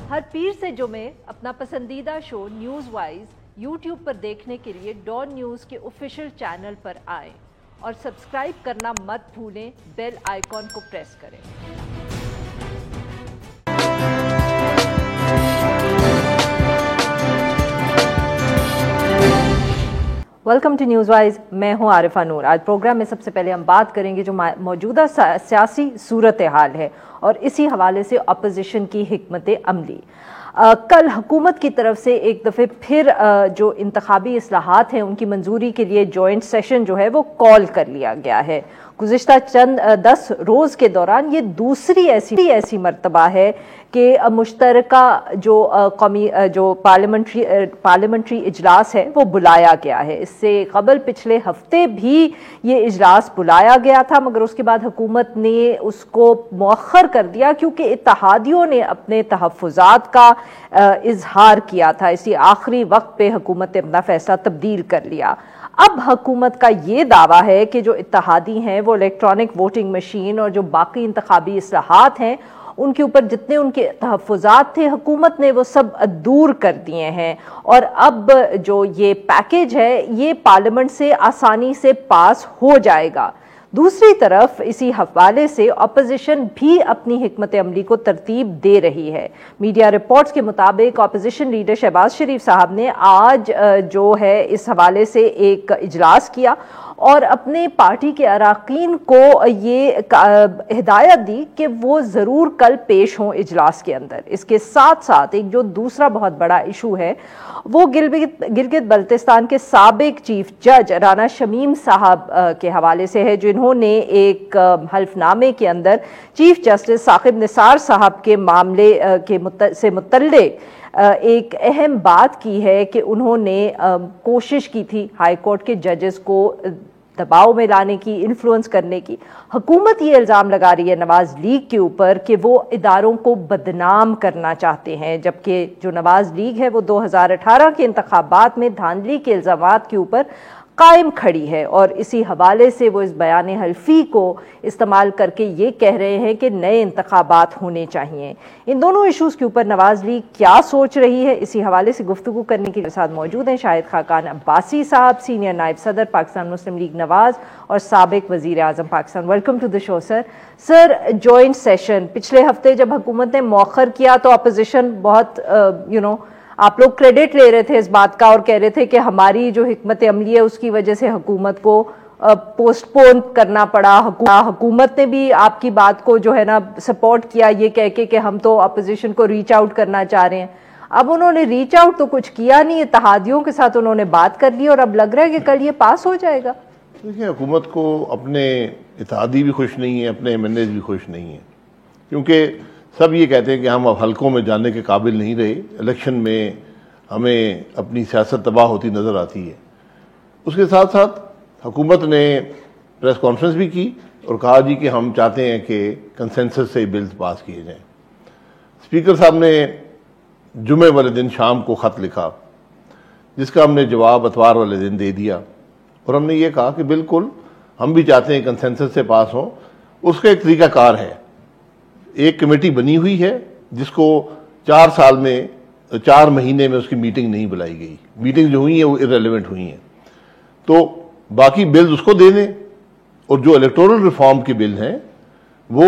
ہر پیر سے جمعے اپنا پسندیدہ شو نیوز وائز یوٹیوب پر دیکھنے کے لیے ڈان نیوز کے آفیشیل چینل پر آئیں اور سبسکرائب کرنا مت بھولیں، بیل آئیکن کو پریس کریں۔ ویلکم ٹو نیوز وائز، میں ہوں عارفہ نور۔ آج پروگرام میں سب سے پہلے ہم بات کریں گے جو موجودہ سیاسی صورتحال ہے اور اسی حوالے سے اپوزیشن کی حکمت عملی۔ کل حکومت کی طرف سے ایک دفعہ پھر جو انتخابی اصلاحات ہیں ان کی منظوری کے لیے جوائنٹ سیشن جو ہے وہ کال کر لیا گیا ہے۔ گزشتہ چند 10 روز کے دوران یہ دوسری ایسی مرتبہ ہے کہ مشترکہ جو پارلیمنٹری اجلاس ہے وہ بلایا گیا ہے۔ اس سے قبل پچھلے ہفتے بھی یہ اجلاس بلایا گیا تھا، مگر اس کے بعد حکومت نے اس کو مؤخر کر دیا کیونکہ اتحادیوں نے اپنے تحفظات کا اظہار کیا تھا۔ اسی آخری وقت پہ حکومت نے اپنا فیصلہ تبدیل کر لیا۔ اب حکومت کا یہ دعویٰ ہے کہ جو اتحادی ہیں وہ الیکٹرانک ووٹنگ مشین اور جو باقی انتخابی اصلاحات ہیں ان کے اوپر جتنے ان کے تحفظات تھے حکومت نے وہ سب دور کر دیے ہیں، اور اب جو یہ پیکیج ہے یہ پارلیمنٹ سے آسانی سے پاس ہو جائے گا۔ دوسری طرف اسی حوالے سے اپوزیشن بھی اپنی حکمت عملی کو ترتیب دے رہی ہے۔ میڈیا رپورٹس کے مطابق اپوزیشن لیڈر شہباز شریف صاحب نے آج جو ہے اس حوالے سے ایک اجلاس کیا اور اپنے پارٹی کے اراکین کو یہ ہدایت دی کہ وہ ضرور کل پیش ہوں اجلاس کے اندر۔ اس کے ساتھ ساتھ ایک جو دوسرا بہت بڑا ایشو ہے وہ گلگت بلتستان کے سابق چیف جج رانا شمیم صاحب کے حوالے سے ہے، جنہوں نے ایک حلف نامے کے اندر چیف جسٹس ثاقب نثار صاحب کے معاملے سے متعلق ایک اہم بات کی ہے کہ انہوں نے کوشش کی تھی ہائی کورٹ کے ججز کو دباؤ میں لانے کی، انفلوئنس کرنے کی۔ حکومت یہ الزام لگا رہی ہے نواز لیگ کے اوپر کہ وہ اداروں کو بدنام کرنا چاہتے ہیں، جبکہ جو نواز لیگ ہے وہ 2018 کے انتخابات میں دھاندلی کے الزامات کے اوپر قائم کھڑی ہے، اور اسی حوالے سے وہ اس بیان حلفی کو استعمال کر کے یہ کہہ رہے ہیں کہ نئے انتخابات ہونے چاہیے۔ ان دونوں ایشوز کے اوپر نواز لیگ کیا سوچ رہی ہے، اسی حوالے سے گفتگو کرنے کے ساتھ موجود ہیں شاہد خاقان عباسی صاحب، سینئر نائب صدر پاکستان مسلم لیگ نواز اور سابق وزیر اعظم Pakistan. Welcome to the show sir. Sir, joint session پچھلے ہفتے جب حکومت نے مؤخر کیا تو اپوزیشن بہت آپ لوگ کریڈٹ لے رہے تھے اس بات کا اور کہہ رہے تھے کہ ہماری جو حکمت عملی ہے اس کی وجہ سے حکومت کو پوسٹ پون کرنا پڑا۔ حکومت نے بھی آپ کی بات کو جو ہے نا سپورٹ کیا یہ کہہ کے کہ ہم تو اپوزیشن کو ریچ آؤٹ کرنا چاہ رہے ہیں۔ اب انہوں نے ریچ آؤٹ تو کچھ کیا نہیں، اتحادیوں کے ساتھ انہوں نے بات کر لی اور اب لگ رہا ہے کہ کل یہ پاس ہو جائے گا۔ دیکھیں، حکومت کو اپنے اتحادی بھی خوش نہیں ہیں، اپنے ایم این ایز بھی خوش نہیں ہیں، کیونکہ سب یہ کہتے ہیں کہ ہم اب حلقوں میں جانے کے قابل نہیں رہے، الیکشن میں ہمیں اپنی سیاست تباہ ہوتی نظر آتی ہے۔ اس کے ساتھ ساتھ حکومت نے پریس کانفرنس بھی کی اور کہا جی کہ ہم چاہتے ہیں کہ کنسنسس سے بلز پاس کیے جائیں۔ اسپیکر صاحب نے جمعے والے دن شام کو خط لکھا جس کا ہم نے جواب اتوار والے دن دے دیا، اور ہم نے یہ کہا کہ بالکل ہم بھی چاہتے ہیں کنسنسس سے پاس ہوں۔ اس کا ایک طریقہ کار ہے، ایک کمیٹی بنی ہوئی ہے جس کو 4 مہینے میں اس کی میٹنگ نہیں بلائی گئی، میٹنگ جو ہوئی ہیں وہ irrelevant ہوئی ہیں، تو باقی بلز اس کو دے دیں، اور جو الیکٹورل ریفارم کے بل ہیں وہ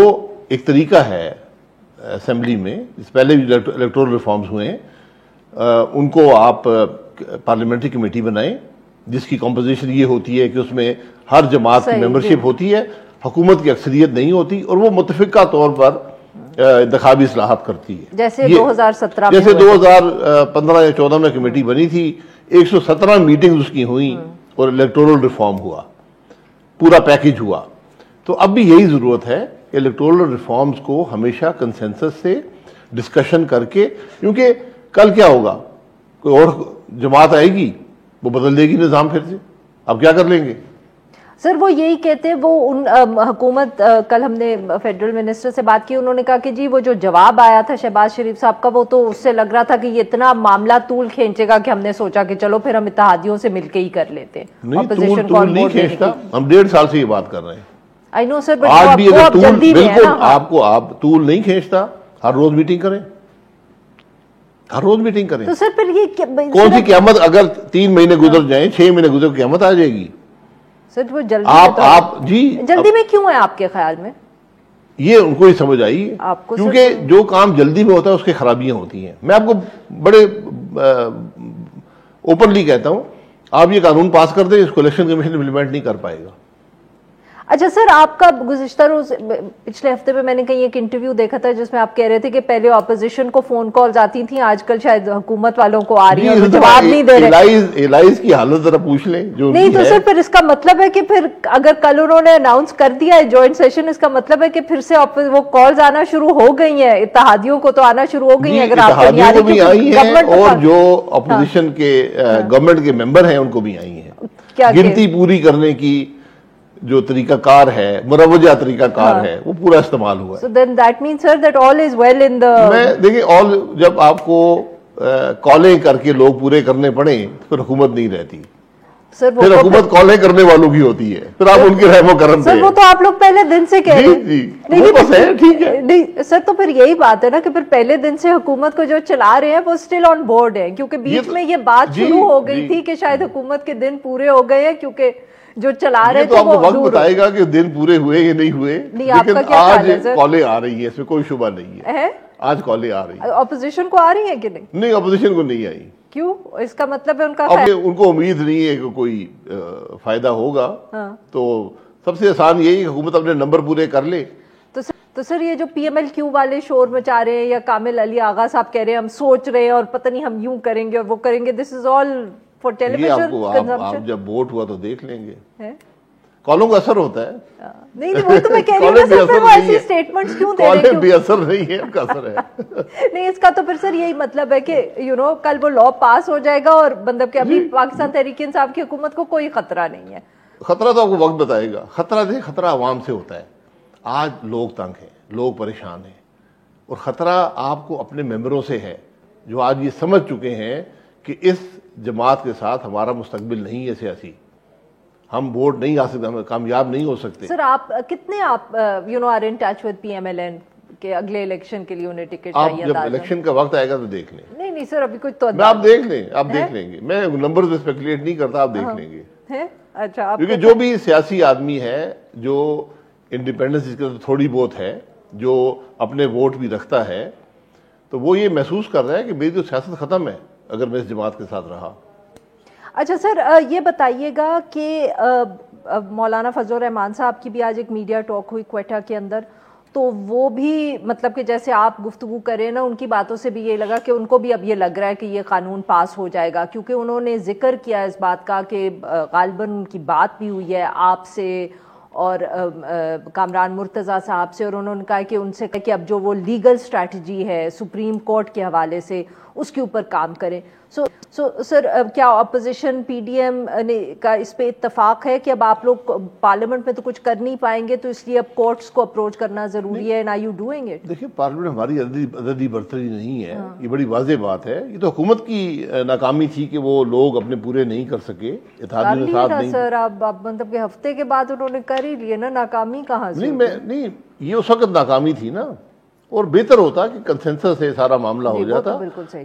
ایک طریقہ ہے اسمبلی میں، اس پہلے بھی الیکٹورل ریفارمز ہوئے ہیں، ان کو آپ پارلیمنٹری کمیٹی بنائیں جس کی کمپوزیشن یہ ہوتی ہے کہ اس میں ہر جماعت کی ممبرشپ ہوتی ہے، حکومت کی اکثریت نہیں ہوتی، اور وہ متفقہ طور پر انتخابی اصلاحات کرتی ہے، جیسے 2017 جیسے 2015 یا 14 میں کمیٹی بنی تھی، 117 میٹنگز اس کی ہوئیں اور الیکٹورل ریفارم ہوا، پورا پیکج ہوا۔ تو اب بھی یہی ضرورت ہے کہ الیکٹورل ریفارمز کو ہمیشہ کنسنسس سے ڈسکشن کر کے، کیونکہ کل کیا ہوگا، کوئی اور جماعت آئے گی وہ بدل دے گی نظام پھر سے، اب کیا کر لیں گے؟ سر وہ یہی کہتے وہ حکومت، کل ہم نے فیڈرل منسٹر سے بات کی، انہوں نے کہا کہ جی وہ جو جواب آیا تھا شہباز شریف صاحب کا وہ تو اس سے لگ رہا تھا کہ یہ اتنا معاملہ طول کھینچے گا کہ ہم نے سوچا کہ چلو پھر ہم اتحادیوں سے مل کے ہی کر لیتے۔ نہیں، طول نہیں کھینچتا، ہم 1.5 سال سے یہ بات کر رہے ہیں۔ آئی نو سر، آج بھی اگر طول، بالکل آپ طول نہیں کھینچتا، ہر روز میٹنگ کریں، ہر روز میٹنگ کریں. تو سر پھر یہ کون سی قیامت؟ اگر 3 مہینے گزر جائیں، 6 مہینے گزر قیامت آ جائے گی. سر وہ جلدی میں کیوں ہے آپ کے خیال میں؟ یہ ان کو ہی سمجھ آئی ہے، کیونکہ جو کام جلدی میں ہوتا ہے اس کی خرابیاں ہوتی ہیں. میں آپ کو بڑے اوپنلی کہتا ہوں، آپ یہ قانون پاس کر دیں، اس کو الیکشن کمیشن امپلیمنٹ نہیں کر پائے گا. اچھا سر، آپ کا گزشتہ روز پچھلے ہفتے میں نے کہیں ایک انٹرویو دیکھا تھا جس میں آپ کہہ رہے تھے کہ پہلے اپوزیشن کو فون کالز آتی تھیں، آج کل شاید حکومت والوں کو آ رہی ہیں، جواب نہیں دے رہے. ایلائز کی حالت ذرا پوچھ لیں. نہیں تو سر پھر اس کا مطلب ہے کہ پھر اگر کل انہوں نے اناؤنس کر دیا ہے جوائنٹ سیشن، اس کا مطلب ہے کہ پھر سے وہ کالز آنا شروع ہو گئی ہیں، اتحادیوں کو تو آنا شروع ہو گئی ہیں. اگر آپ کو اتحادیوں کو بھی آئی ہیں اور جو اپوزیشن کے گورنمنٹ کے ممبر ہیں ان کو بھی آئی ہیں. گنتی پوری کرنے کی جو طریقہ کار ہے، مروجہ طریقہ کار ہے، وہ پورا استعمال ہوا ہے. So then that means sir that all is well in the. دیکھیں all جب آپ کو کالیں کر کے لوگ پورے کرنے پڑیں پھر حکومت نہیں رہتی. پھر حکومت کالیں کرنے والوں کی ہوتی ہے، پھر آپ ان کے رحم و کرم سر. وہ تو آپ لوگ پہلے دن سے کہہ رہے ہیں. ٹھیک ہے نہیں سر، تو پھر یہی بات ہے نا کہ پھر پہلے دن سے حکومت کو جو چلا رہے ہیں وہ اسٹل آن بورڈ ہے، کیونکہ بیچ میں یہ بات شروع ہو گئی تھی کہ شاید حکومت کے دن پورے ہو گئے ہیں، کیونکہ جو چلا رہے تھے. تو آپ کو وقت بتائے گا کہ دن پورے ہوئے یا نہیں ہوئے، لیکن آج کالیں آ رہی ہیں، اس میں کوئی شبہ نہیں ہے. آج کالیں آ رہی ہیں. اپوزیشن کو آ رہی ہیں کہ نہیں؟ نہیں، اپوزیشن کو نہیں آئی. کیوں؟ اس کا مطلب ہے ان کو امید نہیں ہے کہ کوئی فائدہ ہوگا. تو سب سے آسان یہی کہ حکومت اپنے نمبر پورے کر لے. تو سر یہ جو پی ایم ایل کیو والے شور مچا رہے ہیں، یا کامل علی آغا صاحب کہہ رہے ہیں ہم سوچ رہے ہیں اور پتہ نہیں ہم یوں کریں گے اور وہ کریں گے، this is all for television consumption. آپ جب ووٹ ہوا تو دیکھ لیں گے، کالوں کا اثر ہوتا ہے. نہیں وہ تو میں کہہ رہی ہوں سر، پھر وہ ایسی اسٹیٹمنٹس کیوں دے رہے ہیں؟ بے اثر نہیں ہے، ان کا اثر ہے. نہیں اس کا تو پھر سر یہی مطلب ہے کہ کل وہ لا پاس ہو جائے گا اور مطلب کہ ابھی پاکستان تحریک انصاف کی حکومت کو کوئی خطرہ نہیں ہے. خطرہ تو آپ کو وقت بتائے گا. خطرہ عوام سے ہوتا ہے. آج لوگ تنگ ہیں، لوگ پریشان ہیں، اور خطرہ آپ کو اپنے ممبروں سے ہے جو آج یہ سمجھ چکے ہیں کہ اس جماعت کے ساتھ ہمارا مستقبل نہیں ہے سیاسی، ہم ووٹ نہیں آ سکتے، ہم کامیاب نہیں ہو سکتے. سر آپ کتنے are in touch with P M L N کہ اگلے الیکشن کے لیے انہیں ٹکٹ چاہیے؟ آپ جب الیکشن کا وقت آئے گا تو دیکھ لیں. نہیں سر ابھی کچھ تو آپ دیکھ لیں گے. میں نمبر پہ اسپیکولیٹ نہیں کرتا، آپ دیکھ لیں گے. اچھا، کیونکہ جو بھی سیاسی آدمی ہے جو انڈیپینڈنس اس کے تھوڑی بہت ہے، جو اپنے ووٹ بھی رکھتا ہے، تو وہ یہ محسوس کر رہا ہے کہ میری تو سیاست ختم ہے اگر میں اس جماعت کے ساتھ رہا. اچھا سر یہ بتائیے گا کہ مولانا فضل الرحمان صاحب کی بھی آج ایک میڈیا ٹاک ہوئی کوئٹہ کے اندر، تو وہ بھی مطلب کہ جیسے آپ گفتگو کریں نا، ان کی باتوں سے بھی یہ لگا کہ ان کو بھی اب یہ لگ رہا ہے کہ یہ قانون پاس ہو جائے گا، کیونکہ انہوں نے ذکر کیا اس بات کا کہ غالباً ان کی بات بھی ہوئی ہے آپ سے اور کامران مرتضیٰ صاحب سے، اور انہوں نے کہا کہ ان سے کہ اب جو وہ لیگل اسٹریٹجی ہے سپریم کورٹ کے حوالے سے اس کے اوپر کام کریں. سو سر کیا اپوزیشن پی ڈی ایم کا اس پہ اتفاق ہے کہ اب آپ لوگ پارلیمنٹ میں تو کچھ کر نہیں پائیں گے تو اس لیے اب کورٹس کو اپروچ کرنا ضروری ہے؟ نا یو ڈوئنگ اٹ؟ دیکھیں پارلیمنٹ ہماری عددی برتری نہیں ہے، یہ بڑی واضح بات ہے. یہ تو حکومت کی ناکامی تھی کہ وہ لوگ اپنے پورے نہیں کر سکے، اتحادیوں نے ساتھ نہیں. سر اب مطلب کہ ہفتے کے بعد انہوں نے کر ہی لیے نا، ناکامی کہاں سے؟ نہیں یہ اس وقت ناکامی تھی نا، اور بہتر ہوتا کہ کنسنسس سے سارا معاملہ ہو جاتا،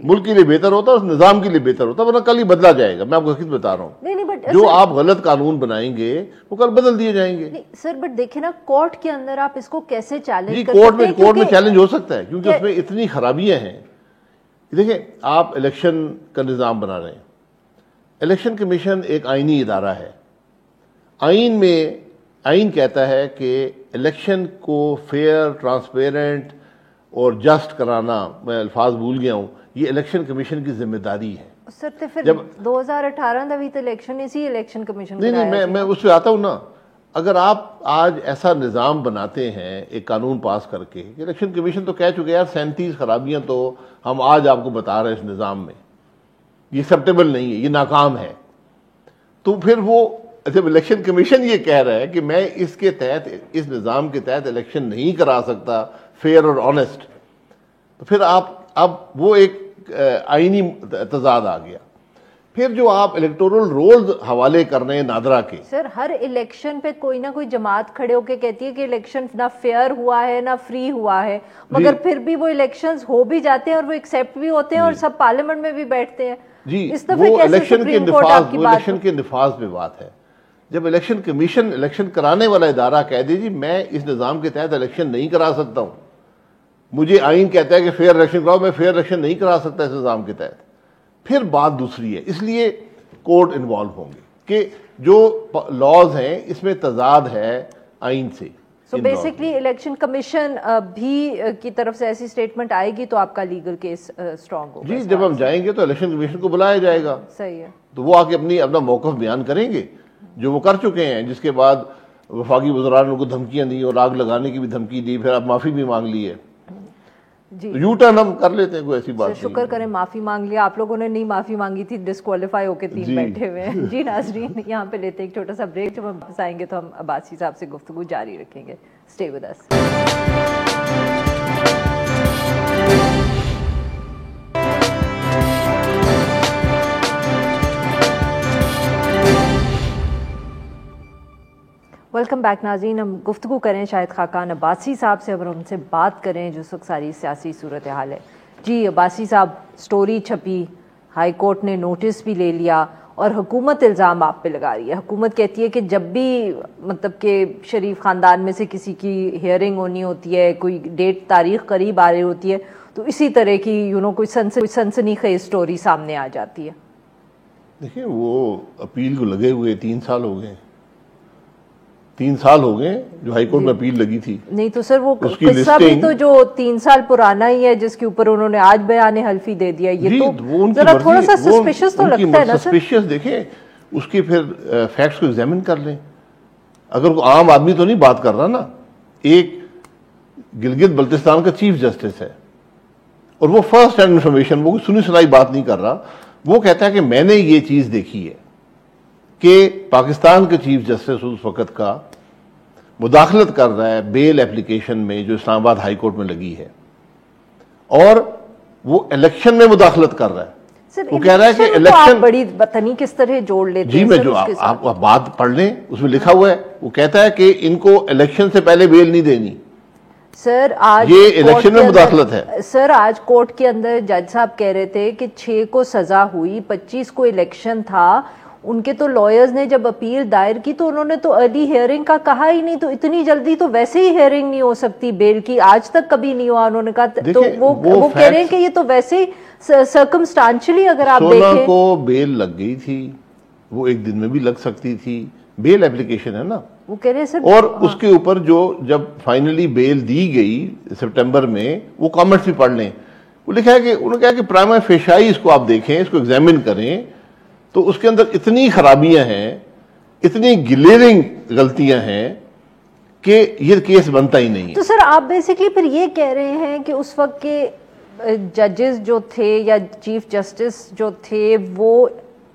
ملک کے لیے بہتر ہوتا اور نظام کے لیے بہتر ہوتا، ورنہ کل ہی بدلا جائے گا. میں آپ کو حقیقت بتا رہا ہوں، جو آپ غلط قانون بنائیں گے وہ کل بدل دیے جائیں گے. سر بٹ دیکھیں نا کورٹ کے اندر آپ اس کو کیسے چیلنج کر سکتے ہیں؟ کورٹ میں چیلنج ہو سکتا ہے کیونکہ اس میں اتنی خرابیاں ہیں. دیکھیں آپ الیکشن کا نظام بنا رہے ہیں، الیکشن کمیشن ایک آئینی ادارہ ہے. آئین کہتا ہے کہ الیکشن کو فیئر، ٹرانسپیرنٹ اور جسٹ کرانا، میں الفاظ بھول گیا ہوں، یہ الیکشن کمیشن کی ذمہ داری ہے. سر تو پھر 2018 دا بھی تو الیکشن اسی الیکشن کمیشن نہیں میں اس پہ آتا ہوں نا. اگر آپ آج ایسا نظام بناتے ہیں ایک قانون پاس کر کے، الیکشن کمیشن تو کہہ چکے یار 37 خرابیاں تو ہم آج آپ کو بتا رہے ہیں اس نظام میں، یہ ایکسیپٹیبل نہیں ہے، یہ ناکام ہے. تو پھر وہ جب الیکشن کمیشن یہ کہہ رہا ہے کہ میں اس کے تحت، اس نظام کے تحت الیکشن نہیں کرا سکتا فیئر اور آنیسٹ، تو پھر آپ اب وہ ایک آئینی تضاد آ گیا. پھر جو آپ الیکٹورل رولز حوالے کر رہے ہیں نادرا کے. سر ہر الیکشن پہ کوئی نہ کوئی جماعت کھڑے ہو کے کہتی ہے کہ الیکشن نہ فیئر ہوا ہے نہ فری ہوا ہے, مگر پھر بھی وہ الیکشنز ہو بھی جاتے ہیں اور وہ ایکسیپٹ بھی ہوتے ہیں اور سب پارلیمنٹ میں بھی بیٹھتے ہیں. جی وہ الیکشن کے نفاذ پہ بات ہے. جب الیکشن کمیشن الیکشن کرانے والا ادارہ کہہ دے جی میں اس نظام کے تحت الیکشن نہیں کرا سکتا ہوں, مجھے آئین کہتا ہے کہ فیئر الیکشن کراؤ, میں فیئر الیکشن نہیں کرا سکتا اس نظام کے تحت, پھر بات دوسری ہے. اس لیے کورٹ انوالو ہوں گے کہ جو لاز ہیں اس میں تضاد ہے آئین سے. سو بیسکلی الیکشن کمیشن بھی کی طرف سے ایسی اسٹیٹمنٹ آئے گی تو آپ کا لیگل کیس اسٹرانگ ہوگا. جی جب ہم جائیں گے تو الیکشن کمیشن کو بلایا جائے گا. صحیح ہے. تو وہ آ کے اپنا موقف بیان کریں گے جو وہ کر چکے ہیں, جس کے بعد وفاقی وزراء نے ان کو دھمکیاں دی اور آگ لگانے کی بھی دھمکی دی, پھر اب معافی بھی مانگ لی ہے. جی یو ٹرن ہم کر لیتے ہیں, کوئی ایسی بات نہیں. شکر کریں معافی مانگ لیا. آپ لوگوں نے نہیں معافی مانگی تھی, ڈسکوالیفائی ہو کے 3 بیٹھے ہوئے ہیں. جی ناظرین یہاں پہ لیتے ہیں ایک چھوٹا سا بریک, جب ہم واپس آئیں گے تو ہم عباسی صاحب سے گفتگو جاری رکھیں گے. Stay with us. Welcome back ناظرین. ہم گفتگو کریں شاہد خاقان عباسی صاحب سے, اور ان سے بات کریں جو اس وقت ساری سیاسی صورتحال ہے. جی عباسی صاحب, سٹوری چھپی, ہائی کورٹ نے نوٹس بھی لے لیا اور حکومت الزام آپ پہ لگا رہی ہے. حکومت کہتی ہے کہ جب بھی مطلب کہ شریف خاندان میں سے کسی کی ہیئرنگ ہونی ہوتی ہے, کوئی ڈیٹ تاریخ قریب آ رہی ہوتی ہے, تو اسی طرح کی کوئی سنسنی خیز سٹوری سامنے آ جاتی ہے. دیکھیں وہ اپیل کو لگے ہوئے 3 سال ہو گئے, 3 سال ہو گئے جو ہائی کورٹ میں اپیل لگی تھی. نہیں تو سر وہ قصہ بھی تو جو 3 سال پرانا ہی ہے, جس کے اوپر انہوں نے آج بیان حلفی دے دیا. یہ تو ذرا تھوڑا سا سسپیشس تو لگتا ہے نا سر. سسپیشس دیکھیں اس کے پھر فیکٹس کو ایگزامن کر لیں. اگر کوئی عام آدمی تو نہیں بات کر رہا نا, ایک گلگت بلتستان کا چیف جسٹس ہے اور وہ فرسٹ ہینڈ انفارمیشن, وہ سنی سنائی بات نہیں کر رہا. وہ کہتا ہے کہ میں نے یہ چیز دیکھی ہے کہ پاکستان کے چیف جسٹس اس وقت کا مداخلت کر رہا ہے بیل اپلیکیشن میں جو اسلام آباد ہائی کورٹ میں لگی ہے, اور وہ الیکشن میں مداخلت کر رہا ہے. وہ کہہ رہا ہے کہ الیکشن بڑی بدتنی کس طرح جوڑ لیتے ہیں. جی میں جو آپ بات پڑھ لیں اس میں لکھا ہوا ہے, وہ کہتا ہے کہ ان کو الیکشن سے پہلے بیل نہیں دینی. سر آج یہ الیکشن میں مداخلت ہے. سر آج کورٹ کے اندر جج صاحب کہہ رہے تھے کہ 6 کو سزا ہوئی, 25 کو الیکشن تھا. ان کے تو لائرز نے جب اپیل دائر کی تو انہوں نے تو ارلی ہیئرنگ کا کہا ہی نہیں, تو اتنی جلدی تو ویسے ہی ہیئرنگ نہیں ہو سکتی بیل کی, آج تک کبھی نہیں ہوا انہوں نے کہا. تو وہ کہہ رہے ہیں کہ یہ تو ویسے ہی سرکمسٹانشلی اگر آپ دیکھیں. 16 کو بیل لگ گئی تھی, وہ ایک دن میں بھی لگ سکتی تھی, بیل اپلیکیشن ہے نا. وہ کہہ رہے ہیں سر, اور اس کے اوپر جو جب فائنلی بیل دی گئی سپٹمبر میں, وہ کامنٹس بھی پڑھ لیں. وہ لکھا ہے کہ انہوں نے کہا کہ پرائما فیشائی اس کو آپ دیکھیں, اس کو ایگزامن کریں, تو اس کے اندر اتنی خرابیاں ہیں, اتنی گلیئرنگ غلطیاں ہیں کہ یہ کیس بنتا ہی نہیں ہے. تو سر آپ بیسکلی پھر یہ کہہ رہے ہیں کہ اس وقت کے ججز جو تھے یا چیف جسٹس جو تھے وہ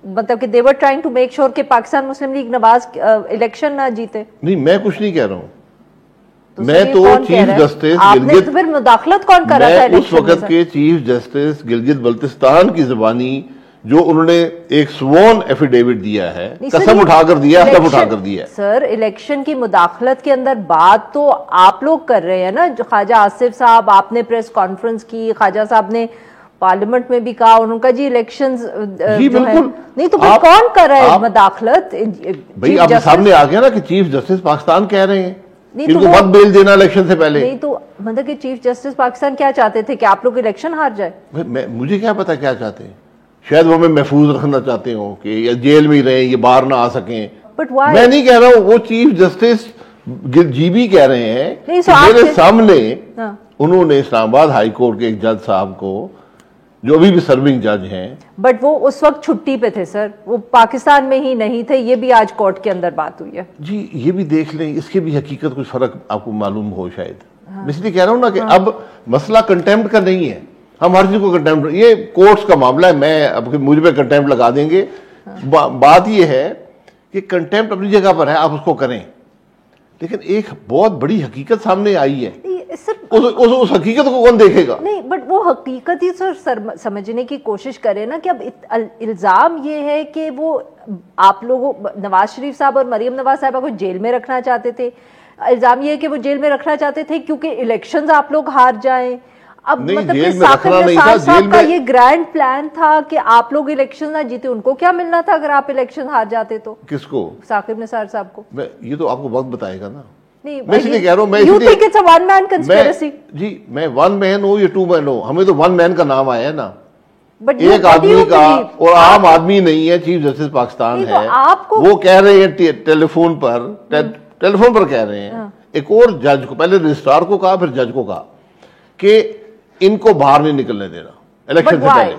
مطلب کہ they were trying to make sure کہ پاکستان مسلم لیگ نواز الیکشن نہ جیتے. نہیں میں کچھ نہیں کہہ رہا ہوں, میں تو چیف جسٹس گلگت پھر مداخلت کون کر رہا تھا اس وقت کے چیف جسٹس گلگت بلتستان کی زبانی جو انہوں نے ایک سوون ایفیڈیوٹ دیا ہے, قسم اٹھا کر دیا, سب اٹھا کر دیا. سر الیکشن کی مداخلت کے اندر بات تو آپ لوگ کر رہے ہیں نا, جو خواجہ آصف صاحب, آپ نے پریس کانفرنس کی, خواجہ صاحب نے پارلیمنٹ میں بھی کہا, انہوں نے کہا جی الیکشنز جی بالکل. نہیں تو پھر کون کر رہا ہے مداخلت؟ بھئی آپ سامنے آ گیا نا کہ چیف جسٹس پاکستان کہہ رہے ہیں ان کو مت بیل دینا الیکشن سے پہلے. نہیں تو مطلب کہ چیف جسٹس پاکستان کیا چاہتے تھے کہ آپ لوگ الیکشن ہار جائے؟ مجھے کیا پتا کیا چاہتے ہیں, شاید وہ ہمیں محفوظ رکھنا چاہتے ہوں کہ یا جیل میں ہی رہیں, یہ باہر نہ آ سکیں. میں نہیں کہہ رہا ہوں, وہ چیف جسٹس جی بھی کہہ رہے ہیں میرے سامنے. انہوں نے اسلام آباد ہائی کورٹ کے ایک جج صاحب کو جو ابھی بھی سرونگ جج ہیں, بٹ وہ اس وقت چھٹی پہ تھے سر, وہ پاکستان میں ہی نہیں تھے, یہ بھی آج کورٹ کے اندر بات ہوئی ہے. جی یہ بھی دیکھ لیں, اس کے بھی حقیقت کچھ فرق آپ کو معلوم ہو شاید. میں اس لیے کہہ رہا ہوں نا کہ اب مسئلہ کنٹیمپٹ کا نہیں ہے, ہم ہر چیز کو کنٹیمپٹ, یہ کورٹس کا معاملہ ہے, میں اب مجھ پہ کنٹیمپٹ لگا دیں گے. بات یہ ہے کہ کنٹیمپٹ اپنی جگہ پر ہے, آپ اس کو کریں, لیکن ایک بہت بڑی حقیقت سامنے آئی ہے. اس حقیقت کو کون دیکھے گا؟ نہیں بٹ وہ حقیقت ہی سر سمجھنے کی کوشش کرے نا کہ اب الزام یہ ہے کہ وہ آپ لوگوں نواز شریف صاحب اور مریم نواز صاحبہ کو جیل میں رکھنا چاہتے تھے. الزام یہ ہے کہ وہ جیل میں رکھنا چاہتے تھے کیونکہ الیکشنز آپ لوگ ہار جائیں. اب مطلب کہ ثاقب نثار صاحب کا یہ گرینڈ پلان تھا کہ آپ لوگ الیکشن نہ جیتے, ان کو کیا ملنا تھا اگر آپ الیکشن ہار جاتے تو؟ کس کو؟ ثاقب نثار صاحب کو. یہ تو آپ کو وقت بتائے گا نا. میں اس لیے کہہ رہا ہوں, you think it's a one man conspiracy؟ جی میں ون مین ہوں یا ٹو مین ہوں, ہمیں تو ون مین کا نام آیا ہے نا, ایک آدمی کا, اور عام آدمی نہیں ہے, چیف جسٹس پاکستان ہے. وہ کہہ رہے ہیں ٹیلی فون پر کہہ رہے ہیں, ایک اور جج کو, پہلے رجسٹرار کو کہا پھر جج کو کہا کہ ان کو باہر نہیں نکلنے دینا الیکشن سے پہلے.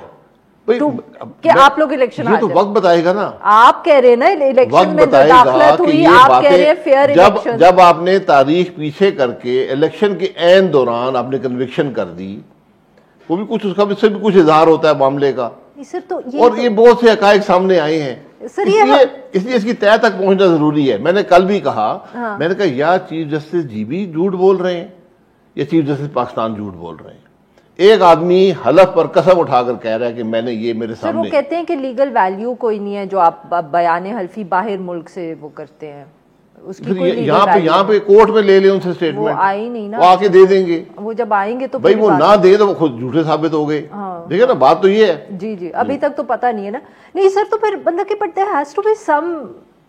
کہ آپ لوگ الیکشن یہ تو وقت بتائے گا نا. آپ کہہ رہے ہیں نا الیکشن میں داخلت ہوئی, آپ کہہ رہے ہیں فیئر الیکشن. جب آپ نے تاریخ پیچھے کر کے الیکشن کے عین دوران آپ نے کنوکشن کر دی, وہ بھی کچھ اس کا سے بھی کچھ اظہار ہوتا ہے معاملے کا, اور یہ بہت سے حقائق سامنے آئے ہیں. اس لیے اس کی تہہ تک پہنچنا ضروری ہے. میں نے کل بھی کہا, میں نے کہا یا چیف جسٹس جی بھی جھوٹ بول رہے ہیں یا چیف جسٹس پاکستان جھوٹ بول رہے ہیں. ایک آدمی حلف پر قسم اٹھا کر کہہ رہا ہے کہ میں نے یہ میرے سامنے. وہ کہتے ہیں کہ لیگل ویلیو کوئی نہیں ہے جو آپ بیان حلفی باہر ملک سے وہ کرتے ہیں, اس کی کوئی یہاں پہ کورٹ میں لے لیں ان سے اسٹیٹمنٹ. وہ آئی نہیں نا, وہ آ کے دے دیں گے. وہ جب آئیں گے تو بھائی وہ نہ دے تو وہ خود جھوٹے ثابت ہو گئے. دیکھیں نا بات تو یہ ہے. جی ابھی تک تو پتہ نہیں ہے نا. نہیں سر, تو پھر بندہ کہ but there has to be some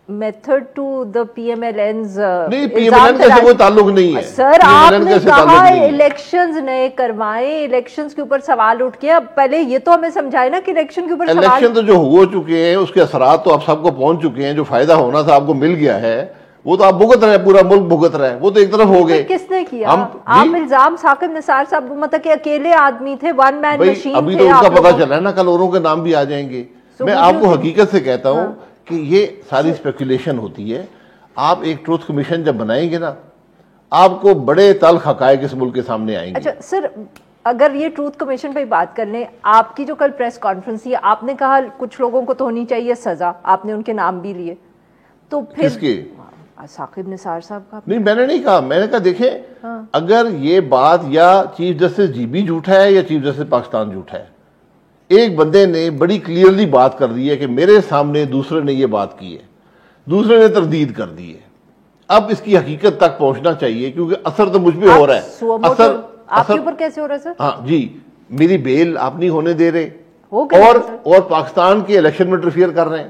method to the PMLN's. نہیں PMLN کا کوئی تعلق نہیں ہے سر. آپ نے کہا الیکشنز نئے کروائیں, الیکشنز کے اوپر سوال اٹھ کے. اب پہلے یہ تو ہمیں سمجھائے نا کہ الیکشن کے اوپر سوال, الیکشن تو جو ہو چکے ہیں اس کے اثرات تو آپ سب کو پہنچ چکے ہیں. جو فائدہ ہونا تھا آپ کو مل گیا ہے, وہ تو آپ بھگت رہے ہیں, پورا ملک بھگت رہا ہے. وہ تو ایک طرف ہو گئے. کس نے کیا؟ آپ الزام ثاقب نثار صاحب مطلب کہ اکیلے آدمی تھے, ون مین مشین تھے. ابھی تو اس کا پتہ چلا ہے نا, کل اوروں کے نام بھی آ جائیں گے. میں آپ کو حقیقت سے کہتا ہوں کہ یہ ساری اسپیکولیشن ہوتی ہے. آپ ایک ٹروتھ کمیشن جب بنائیں گے نا, آپ کو بڑے تلخ حقائق اس ملک کے سامنے آئیں گے. اچھا سر, اگر یہ ٹروتھ کمیشن پہ بات کر لیں, آپ کی جو کل پریس کانفرنس تھی, آپ نے کہا کچھ لوگوں کو تو ہونی چاہیے سزا, آپ نے ان کے نام بھی لیے, تو پھر کس کے؟ ثاقب نثار صاحب کا. نہیں میں نے نہیں کہا, میں نے کہا دیکھیں اگر یہ بات یا چیف جسٹس جی بھی جھوٹا ہے یا چیف جسٹس پاکستان جھوٹا ہے, ایک بندے نے بڑی کلیئرلی بات کر دی ہے کہ میرے سامنے دوسرے نے یہ بات کی ہے, دوسرے نے تردید کر دی ہے. اب اس کی حقیقت تک پہنچنا چاہیے کیونکہ اثر تو مجھ پہ ہو رہا ہے. اثر آپ کے اوپر کیسے ہو رہا ہے سر؟ ہاں جی, میری بیل آپ نہیں ہونے دے رہے اور پاکستان کے الیکشن میں انٹرفیئر کر رہے ہیں.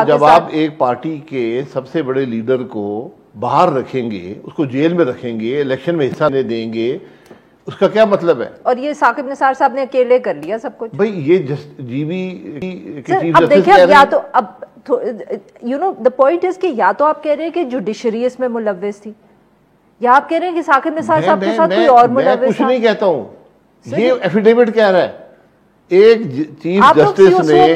جب آپ ایک پارٹی کے سب سے بڑے لیڈر کو باہر رکھیں گے, اس کو جیل میں رکھیں گے, الیکشن میں حصہ نہیں دیں گے, اس کا کیا مطلب ہے؟ اور یہ ثاقب نثار صاحب نے اکیلے کر لیا سب کچھ. بھائی یہ جی بی اب دیکھیں, یا تو اب you know the point is کہ یا تو آپ کہہ رہے ہیں کہ جوڈیشری اس میں ملوث تھی, یا آپ کہہ رہے ہیں کہ ثاقب نثار صاحب کے ساتھ کوئی اور ملوث تھا. میں کچھ نہیں کہتا ہوں, یہ ایفیڈیوٹ کہہ رہا ہے. ایک چیف جسٹس نے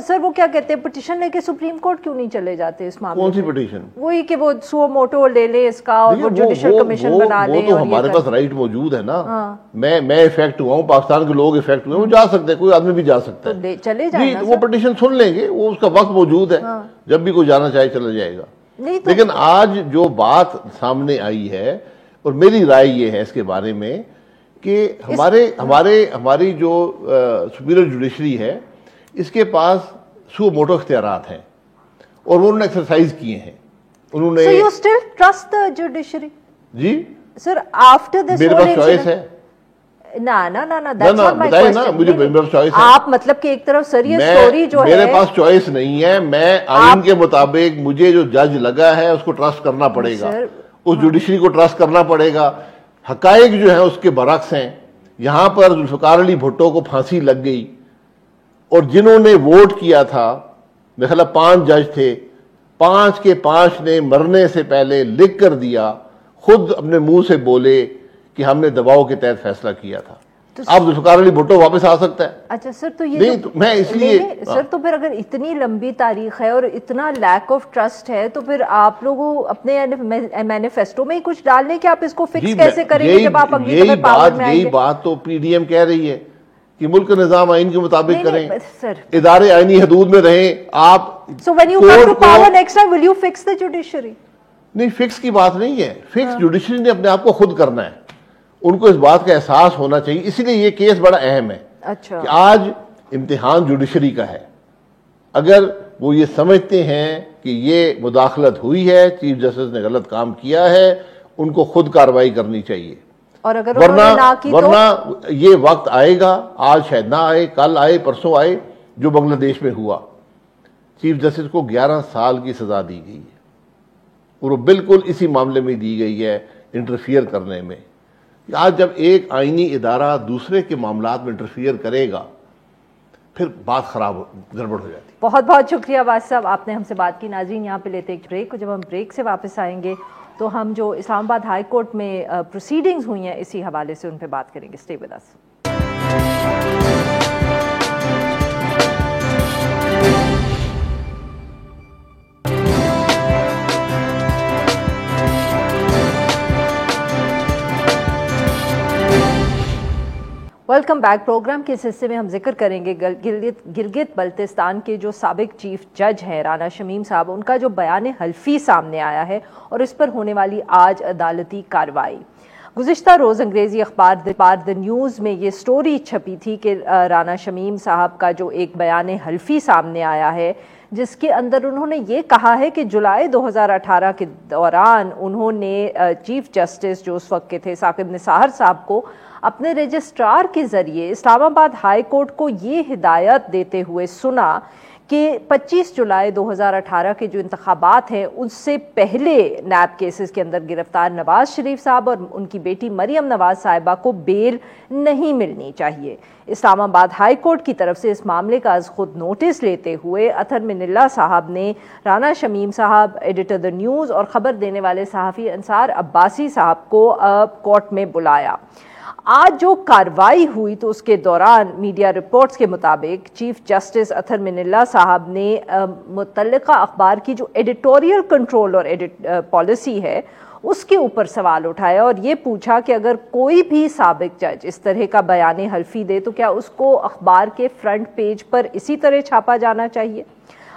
سر وہ کیا کہتے ہیں, پٹیشن لے کے سپریم کورٹ کیوں نہیں چلے جاتے اس معاملے میں؟ کون سی پٹیشن؟ وہی کہ وہ سو موٹو لے لے اس کا اور وہ جوڈیشل کمیشن بنا لے. وہ تو ہمارے پاس رائٹ موجود ہے نا. میں افیکٹ ہوا ہوں, پاکستان کے لوگ افیکٹ ہوئے, وہ جا سکتے ہیں, کوئی آدمی بھی جا سکتا ہے. چلے جائیں, وہ پٹیشن سن لیں گے, وہ اس کا وقت موجود ہے, جب بھی کوئی جانا چاہے چلا جائے گا. لیکن آج جو بات سامنے آئی ہے, اور میری رائے یہ ہے اس کے بارے میں کہ ہماری جو سپیریئر جوڈیشری ہے, اس کے پاس سو موٹو اختیارات ہیں اور وہ انہوں نے ایکسرسائز کیے ہیں. انہوں نے. So you still trust the judiciary? G sir, after this میرے پاس چوائس ہے. that's not my question. آپ مطلب کہ ایک طرف سر یہ سٹوری جو ہے, میرے پاس چوائس نہیں ہے. میں آئین کے مطابق مجھے جو جج لگا ہے اس کو ٹرسٹ کرنا پڑے گا, اس جوڈیشری کو ٹرسٹ کرنا پڑے گا. حقائق جو ہیں اس کے برعکس ہیں. یہاں پر ذوالفقار علی بھٹو کو پھانسی لگ گئی, اور جنہوں نے ووٹ کیا تھا, میرے خیال 5 جج تھے, 5 کے 5 نے مرنے سے پہلے لکھ کر دیا, خود اپنے منہ سے بولے کہ ہم نے دباؤ کے تحت فیصلہ کیا تھا. اب ذوالفقار علی بھٹو واپس آ سکتا ہے. اچھا سر, تو یہ میں اس لیے سر, تو پھر اگر اتنی لمبی تاریخ ہے اور اتنا لیک آف ٹرسٹ ہے, تو پھر آپ لوگوں اپنے مینیفیسٹو میں ہی کچھ ڈال لیں کہ آپ اس کو فکس کیسے کریں گے جب آپ اگلی دفعہ پاور میں آئیں گے. یہی بات تو پی ڈی ایم کہہ رہی ہے کہ ملک کا نظام آئین کے مطابق کریں, سر ادارے آئینی حدود میں رہیں. آپ So when you come to power next time, will you fix the judiciary? نہیں, فکس کی بات نہیں ہے. فکس جوڈیشری نے اپنے آپ کو خود کرنا ہے. ان کو اس بات کا احساس ہونا چاہیے. اسی لیے یہ کیس بڑا اہم ہے اچھا کہ آج امتحان جوڈیشری کا ہے. اگر وہ یہ سمجھتے ہیں کہ یہ مداخلت ہوئی ہے, چیف جسٹس نے غلط کام کیا ہے, ان کو خود کارروائی کرنی چاہیے. اور اگر انہوں نے نہ کی تو ورنہ یہ وقت آئے گا, آج شاید نہ آئے, کل آئے, پرسوں آئے, جو بنگلہ دیش میں ہوا. چیف جسٹس کو 11 سال کی سزا دی گئی ہے اور وہ بالکل اسی معاملے میں دی گئی ہے, انٹرفیئر کرنے میں. آج جب ایک آئینی ادارہ دوسرے کے معاملات میں انٹرفیئر کرے گا پھر بات خراب گڑبڑ ہو جاتی. بہت بہت شکریہ واجد صاحب, آپ نے ہم سے بات کی. ناظرین یہاں پہ لیتے ایک بریک, اور جب ہم بریک سے واپس آئیں گے تو ہم جو اسلام آباد ہائی کورٹ میں پروسیڈنگز ہوئی ہیں اسی حوالے سے ان پہ بات کریں گے. Stay with us. Welcome back. Program کے اس حصے میں ہم ذکر کریں گے گلگت بلتستان کے جو سابق چیف جج ہیں رانا شمیم صاحب, ان کا جو بیان حلفی سامنے آیا ہے اور اس پر ہونے والی آج عدالتی کارروائی. گزشتہ روز انگریزی اخبار دی نیوز میں یہ سٹوری چھپی تھی کہ رانا شمیم صاحب کا جو ایک بیان حلفی سامنے آیا ہے جس کے اندر انہوں نے یہ کہا ہے کہ جولائی 2018 کے دوران انہوں نے چیف جسٹس جو اس وقت کے تھے ثاقب نثار صاحب کو اپنے رجسٹرار کے ذریعے اسلام آباد ہائی کورٹ کو یہ ہدایت دیتے ہوئے سنا کہ 25 جولائی 2018 کے جو انتخابات ہیں اس سے پہلے نیب کیسز کے اندر گرفتار نواز شریف صاحب اور ان کی بیٹی مریم نواز صاحبہ کو بیل نہیں ملنی چاہیے. اسلام آباد ہائی کورٹ کی طرف سے اس معاملے کا از خود نوٹس لیتے ہوئے اطہر من اللہ صاحب نے رانا شمیم صاحب, ایڈیٹر دی نیوز, اور خبر دینے والے صحافی انصار عباسی صاحب کو کورٹ میں بلایا. آج جو کارروائی ہوئی تو اس کے دوران میڈیا رپورٹس کے مطابق چیف جسٹس اطہر من اللہ صاحب نے متعلقہ اخبار کی جو ایڈیٹوریل کنٹرول اور پالیسی ہے اس کے اوپر سوال اٹھایا اور یہ پوچھا کہ اگر کوئی بھی سابق جج اس طرح کا بیان حلفی دے تو کیا اس کو اخبار کے فرنٹ پیج پر اسی طرح چھاپا جانا چاہیے.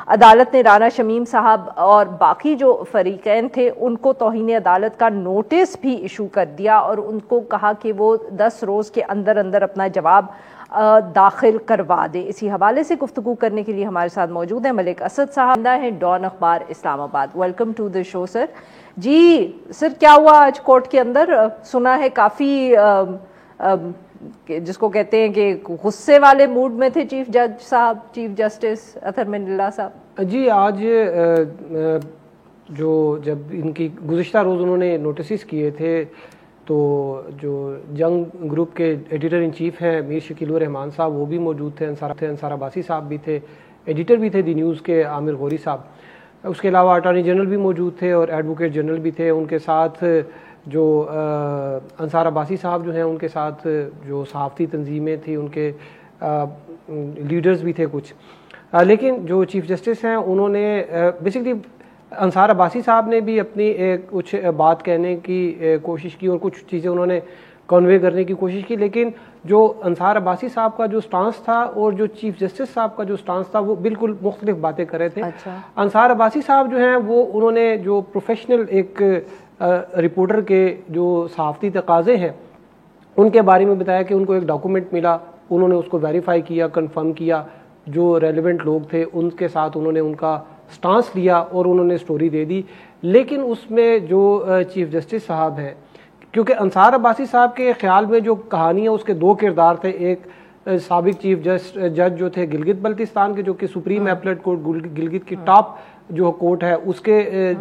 عدالت نے رانا شمیم صاحب اور باقی جو فریقین تھے ان کو توہین عدالت کا نوٹس بھی ایشو کر دیا اور ان کو کہا کہ وہ 10 روز کے اندر اندر اپنا جواب داخل کروا دے. اسی حوالے سے گفتگو کرنے کے لیے ہمارے ساتھ موجود ہیں ملک اسد صاحب, ہیں ڈان اخبار اسلام آباد. ویلکم ٹو دی شو سر. جی سر, کیا ہوا آج کورٹ کے اندر؟ سنا ہے کافی جس کو کہتے ہیں کہ غصے والے موڈ میں تھے چیف جج صاحب, چیف جسٹس اطہر من اللہ صاحب. جی آج جب ان کی گزشتہ روز انہوں نے نوٹسز کیے تھے تو جو جنگ گروپ کے ایڈیٹر ان چیف ہیں میر شکیل الرحمان صاحب وہ بھی موجود تھے, انصار عباسی صاحب بھی تھے, ایڈیٹر بھی تھے دی نیوز کے عامر غوری صاحب, اس کے علاوہ اٹارنی جنرل بھی موجود تھے اور ایڈوکیٹ جنرل بھی تھے. ان کے ساتھ جو انصار عباسی صاحب جو ہیں ان کے ساتھ جو صحافتی تنظیمیں تھیں ان کے لیڈرز بھی تھے کچھ. لیکن جو چیف جسٹس ہیں انہوں نے بیسکلی انصار عباسی صاحب نے بھی اپنی کچھ بات کہنے کی کوشش کی اور کچھ چیزیں انہوں نے کنوے کرنے کی کوشش کی, لیکن جو انصار عباسی صاحب کا جو سٹانس تھا اور جو چیف جسٹس صاحب کا جو سٹانس تھا وہ بالکل مختلف باتیں کر رہے تھے. انصار عباسی صاحب جو ہیں وہ انہوں نے جو پروفیشنل ایک رپورٹر کے جو صحافتی تقاضے ہیں ان کے بارے میں بتایا کہ ان کو ایک ڈاکومنٹ ملا, انہوں نے اس کو ویریفائی کیا, کنفرم کیا, جو ریلیونٹ لوگ تھے ان کے ساتھ انہوں نے ان کا سٹانس لیا اور انہوں نے سٹوری دے دی. لیکن اس میں جو چیف جسٹس صاحب ہیں, کیونکہ انصار عباسی صاحب کے خیال میں جو کہانی ہے اس کے 2 کردار تھے, ایک سابق چیف جج جو تھے گلگت بلتستان کے جو کہ سپریم ایپلیٹ کورٹ گلگت کی ٹاپ جو کورٹ ہے اس کے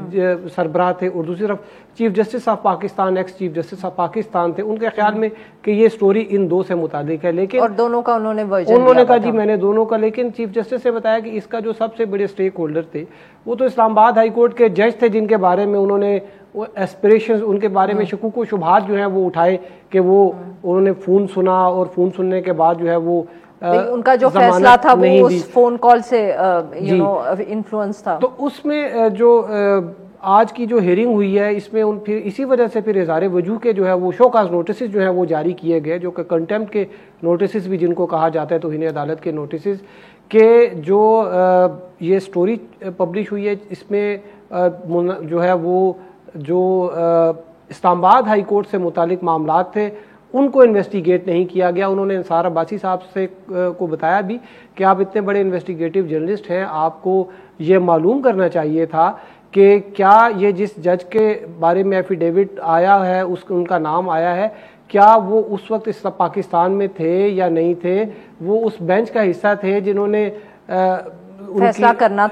سربراہ تھے, اور دوسری طرف chief justice of Pakistan, x chief justice of Pakistan تھے. ان کے خیال میں کہ یہ سٹوری ان 2 سے متعلق ہے, لیکن اور دونوں کا انہوں نے کہا جی میں نے دونوں کا, لیکن چیف جسٹس سے بتایا کہ اس کا جو سب سے بڑے سٹیک ہولڈر تھے وہ تو اسلام آباد ہائی کورٹ کے جج تھے جن کے بارے میں انہوں نے ایسپریشنز, ان کے بارے میں شکوک و شبہات جو ہیں وہ اٹھائے کہ وہ انہوں نے فون سنا اور فون سننے کے بعد جو ہے وہ ان کا جو فیصلہ تھا وہ اس فون کال سے انفلوئنس تھا. تو اس میں جو آج کی جو ہیئرنگ ہوئی ہے اس میں پھر اسی وجہ سے پھر اظہار وجوہ کے جو ہے وہ شو کاز نوٹسز جو ہے وہ جاری کیے گئے، جو کہ کنٹمپٹ کے نوٹسز بھی جن کو کہا جاتا ہے توہین عدالت کے نوٹسز، کہ جو یہ سٹوری پبلش ہوئی ہے اس میں جو ہے وہ جو اسلام آباد ہائی کورٹ سے متعلق معاملات تھے ان کو انویسٹیگیٹ نہیں کیا گیا۔ انہوں نے انصار عباسی صاحب سے کو بتایا بھی کہ آپ اتنے بڑے انویسٹیگیٹو جرنلسٹ ہیں، آپ کو یہ معلوم کرنا چاہیے تھا کہ کیا یہ جس جج کے بارے میں ایفیڈیوٹ آیا ہے ان کا نام آیا ہے، کیا وہ اس وقت اس پاکستان میں تھے یا نہیں تھے، وہ اس بینچ کا حصہ تھے جنہوں نے فیصلہ کرنا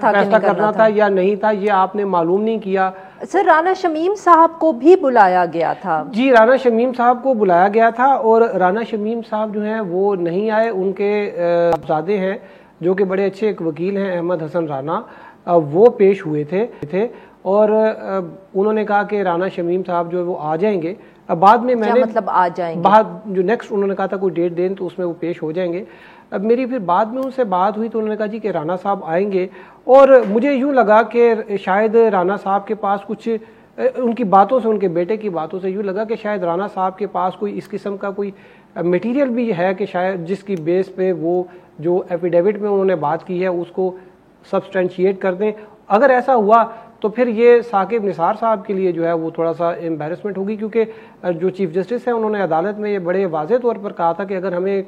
تھا یا نہیں تھا، یہ آپ نے معلوم نہیں کیا۔ سر رانا شمیم صاحب کو بھی بلایا گیا تھا؟ جی رانا شمیم صاحب کو بلایا گیا تھا، اور رانا شمیم صاحب جو ہیں وہ نہیں آئے، ان کے صاحبزادے ہیں جو کہ بڑے اچھے ایک وکیل ہیں احمد حسن رانا، وہ پیش ہوئے تھے اور انہوں نے کہا کہ رانا شمیم صاحب جو وہ آ جائیں گے۔ بعد میں نے مطلب آ جائیں گے، بعد جو نیکسٹ انہوں نے کہا تھا کوئی ڈیٹ دیں تو اس میں وہ پیش ہو جائیں گے۔ اب میری پھر بعد میں ان سے بات ہوئی تو انہوں نے کہا جی کہ رانا صاحب آئیں گے، اور مجھے یوں لگا کہ شاید رانا صاحب کے پاس کچھ ان کی باتوں سے، ان کے بیٹے کی باتوں سے یوں لگا کہ شاید رانا صاحب کے پاس کوئی اس قسم کا کوئی میٹیریل بھی ہے کہ شاید جس کی بیس پہ وہ جو ایفیڈیوٹ میں انہوں نے بات کی ہے اس کو سبسٹینشیٹ کر دیں۔ اگر ایسا ہوا تو پھر یہ ثاقب نثار صاحب کے لیے جو ہے وہ تھوڑا سا امبیرسمنٹ ہوگی، کیونکہ جو چیف جسٹس ہیں انہوں نے عدالت میں یہ بڑے واضح طور پر کہا تھا کہ اگر ہمیں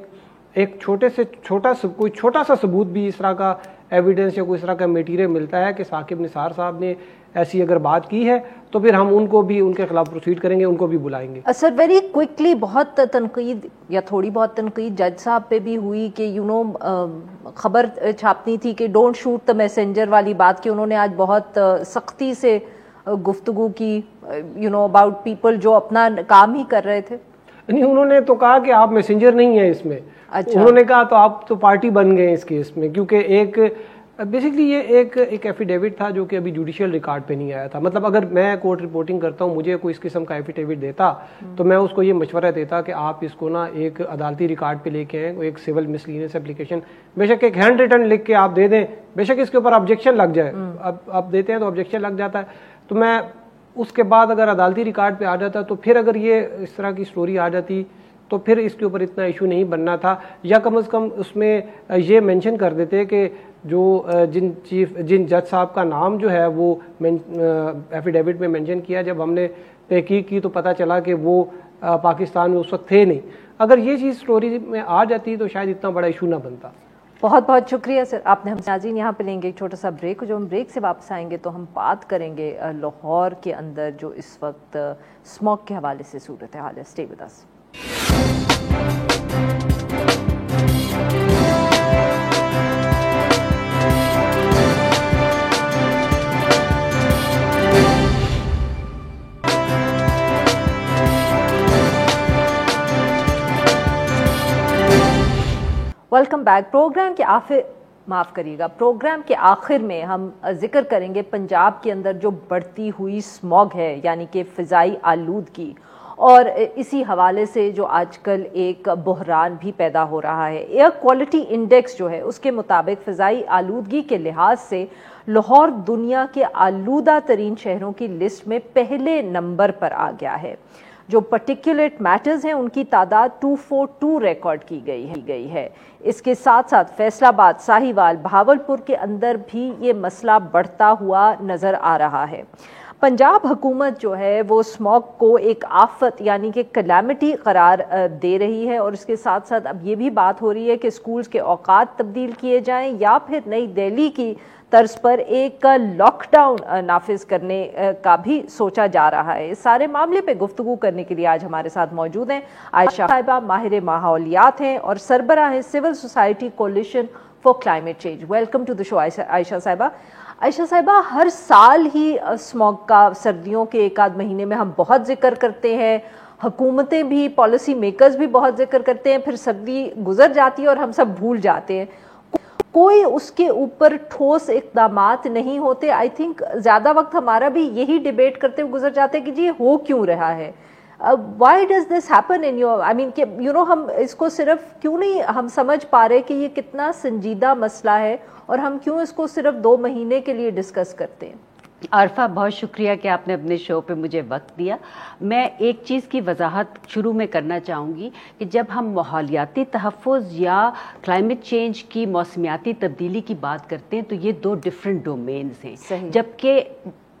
ایک کوئی چھوٹا سا ثبوت بھی اس طرح کا ایویڈنس یا کوئی اس طرح کا میٹیریل ملتا ہے کہ ثاقب نثار صاحب نے ایسی اگر بات کی ہے تو پھر ہم ان کو بھی ان کے خلاف پروسیڈ کریں گے، ان کو بھی بلائیں گے۔ سر ویری کوئکلی بہت تنقید یا تھوڑی بہت تنقید جج صاحب پہ بھی ہوئی کہ خبر چھاپنی تھی کہ ڈونٹ شوٹ دا میسنجر والی بات کی، انہوں نے آج بہت سختی سے گفتگو کی اباؤٹ پیپل جو اپنا کام ہی کر رہے تھے۔ نہیں، انہوں نے تو کہا کہ آپ میسنجر نہیں ہیں اس میں، انہوں نے کہا تو آپ تو پارٹی بن گئے اس کیس میں، کیونکہ ایک بیسکلی یہ ایک ایفیڈیوٹ تھا جو کہ ابھی جوڈیشل ریکارڈ پہ نہیں آیا تھا۔ مطلب اگر میں کورٹ رپورٹنگ کرتا ہوں، مجھے کوئی اس قسم کا ایفیڈیوٹ دیتا تو میں اس کو یہ مشورہ دیتا کہ آپ اس کو نا ایک عدالتی ریکارڈ پہ لے کے آئیں، ایک سول مسلینس اپلیکیشن، بے شک ایک ہینڈ ریٹن لکھ کے آپ دے دیں، بے شک اس کے اوپر آبجیکشن لگ جائے، اب آپ دیتے ہیں تو آبجیکشن لگ جاتا ہے، تو میں اس کے بعد اگر عدالتی ریکارڈ پہ آ جاتا تو پھر اگر یہ اس طرح کی سٹوری آ جاتی تو پھر اس کے اوپر اتنا ایشو نہیں بننا تھا، یا کم از کم اس میں یہ مینشن کر دیتے کہ جو جن جج صاحب کا نام جو ہے وہ ایفیڈیوٹ میں مینشن کیا، جب ہم نے تحقیق کی تو پتہ چلا کہ وہ پاکستان میں اس وقت تھے نہیں۔ اگر یہ چیز سٹوری میں آ جاتی تو شاید اتنا بڑا ایشو نہ بنتا۔ بہت بہت شکریہ سر، آپ نے ہم ناظرین یہاں پہ لیں گے ایک چھوٹا سا بریک، جو ہم بریک سے واپس آئیں گے تو ہم بات کریں گے لاہور کے اندر جو اس وقت اسموگ کے حوالے سے صورتحال ہے۔ Stay with us. Welcome back. Program کے آخر میں ہم ذکر کریں گے پنجاب کے اندر جو بڑھتی ہوئی اسموگ ہے، یعنی کہ فضائی آلودگی، اور اسی حوالے سے جو آج کل ایک بحران بھی پیدا ہو رہا ہے۔ ایئر کوالٹی انڈیکس جو ہے اس کے مطابق فضائی آلودگی کے لحاظ سے لاہور دنیا کے آلودہ ترین شہروں کی لسٹ میں پہلے نمبر پر آ گیا ہے۔ جو پرٹیکولیٹ میٹرز ہیں ان کی تعداد 242 ریکارڈ کی گئی ہے۔ اس کے ساتھ ساتھ فیصل آباد، ساہیوال، بہاولپور کے اندر بھی یہ مسئلہ بڑھتا ہوا نظر آ رہا ہے۔ پنجاب حکومت جو ہے وہ اسموگ کو ایک آفت یعنی کہ کلیمٹی قرار دے رہی ہے، اور اس کے ساتھ ساتھ اب یہ بھی بات ہو رہی ہے کہ اسکولز کے اوقات تبدیل کیے جائیں یا پھر نئی دہلی کی طرز پر ایک لاک ڈاؤن نافذ کرنے کا بھی سوچا جا رہا ہے۔ اس سارے معاملے پہ گفتگو کرنے کے لیے آج ہمارے ساتھ موجود ہیں عائشہ صاحبہ، ماہر ماحولیات ہیں اور سربراہ ہیں civil society coalition for climate change. Welcome to the show Ayesha صاحبہ۔ عائشہ صاحبہ، ہر سال ہی اسموگ کا سردیوں کے ایک آدھ مہینے میں ہم بہت ذکر کرتے ہیں، حکومتیں بھی، پالیسی میکرز بھی بہت ذکر کرتے ہیں، پھر سردی گزر جاتی ہے اور ہم سب بھول جاتے ہیں، کوئی اس کے اوپر ٹھوس اقدامات نہیں ہوتے۔ آئی تھنک زیادہ وقت ہمارا بھی یہی ڈیبیٹ کرتے ہوئے گزر جاتے ہیں کہ جی ہو کیوں رہا ہے، why does this happen in your I mean کہ ہم اس کو صرف کیوں نہیں ہم سمجھ پا رہے کہ یہ کتنا سنجیدہ مسئلہ ہے اور ہم کیوں اس کو صرف 2 مہینے کے لیے ڈسکس کرتے ہیں؟ عارفہ، بہت شکریہ کہ آپ نے اپنے شو پہ مجھے وقت دیا. میں ایک چیز کی وضاحت شروع میں کرنا چاہوں گی کہ جب ہم ماحولیاتی تحفظ یا کلائمیٹ چینج کی موسمیاتی تبدیلی کی بات کرتے ہیں تو یہ دو ڈفرینٹ ڈومینز ہیں، جبکہ